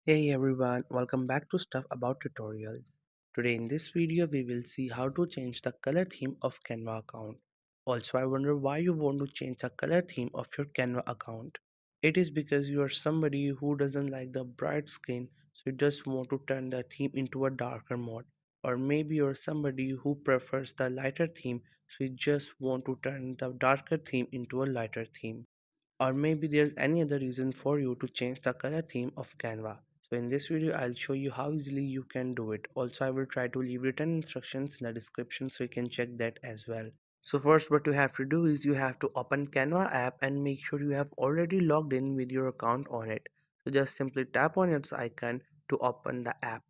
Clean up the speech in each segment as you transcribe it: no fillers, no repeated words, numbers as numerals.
Hey everyone, welcome back to Stuff About Tutorials. Today in this video we will see how to change the color theme of Canva account. Also I wonder why you want to change the color theme of your Canva account. It is because you are somebody who doesn't like the bright skin, so you just want to turn the theme into a darker mode. Or maybe you're somebody who prefers the lighter theme, so you just want to turn the darker theme into a lighter theme. Or maybe there's any other reason for you to change the color theme of Canva. So in this video I'll show you how easily you can do it. Also I will try to leave written instructions in the description so you can check that as well. So first what you have to do is you have to open Canva app and make sure you have already logged in with your account on it. So just simply tap on its icon to open the app.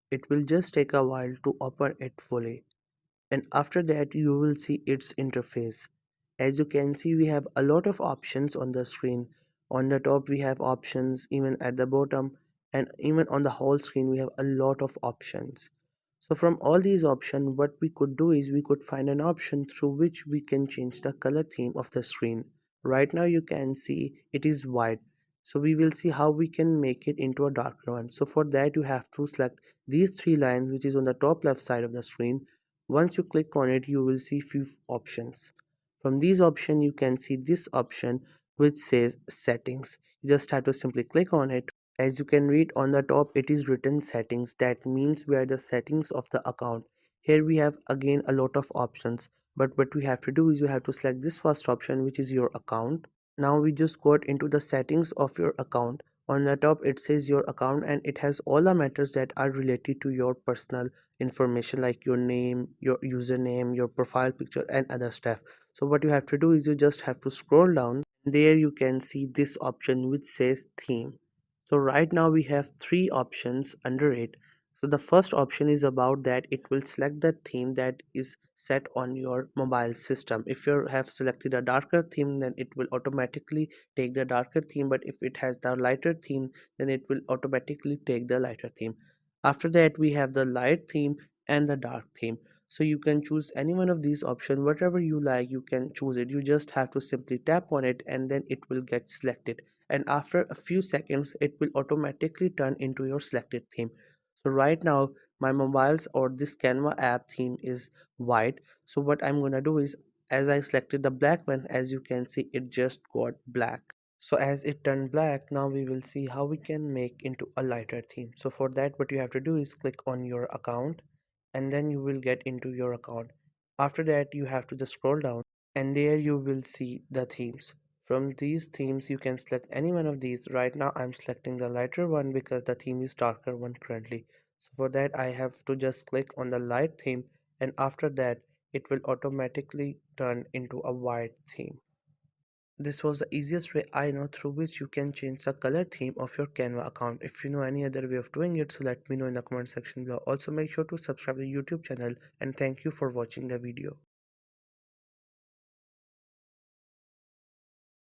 It will just take a while to open it fully, and after that you will see its interface. As you can see, we have a lot of options on the screen. On the top we have options, even at the bottom, and even on the whole screen we have a lot of options. So from all these options, what we could do is we could find an option through which we can change the color theme of the screen. Right now you can see it is white, so we will see how we can make it into a darker one. So for that you have to select these three lines which is on the top left side of the screen. Once you click on it, you will see few options. From these options, you can see this option which says settings. You just have to simply click on it. As you can read on the top, it is written settings. That means where the settings of the account. Here we have again a lot of options. But what we have to do is you have to select this first option, which is your account. Now we just got into the settings of your account. On the top it says your account, and it has all the matters that are related to your personal information, like your name, your username, your profile picture, and other stuff. So what you have to do is you just have to scroll down. There you can see this option which says theme. So right now we have three options under it. So the first option is about that it will select the theme that is set on your mobile system. If you have selected a darker theme, then it will automatically take the darker theme, but if it has the lighter theme, then it will automatically take the lighter theme. After that we have the light theme and the dark theme. So you can choose any one of these options, whatever you like you can choose it. You just have to simply tap on it and then it will get selected, and after a few seconds it will automatically turn into your selected theme. So right now my mobiles or this Canva app theme is white. So what I'm gonna do is, as I selected the black one, as you can see it just got black. So as it turned black, now we will see how we can make into a lighter theme. So for that what you have to do is click on your account, and then you will get into your account. After that you have to just scroll down, and there you will see the themes. From these themes you can select any one of these. Right now I'm selecting the lighter one because the theme is darker one currently. So for that I have to just click on the light theme, and after that it will automatically turn into a white theme. This was the easiest way I know through which you can change the color theme of your Canva account. If you know any other way of doing it, so let me know in the comment section below. Also make sure to subscribe to the YouTube channel, and thank you for watching the video.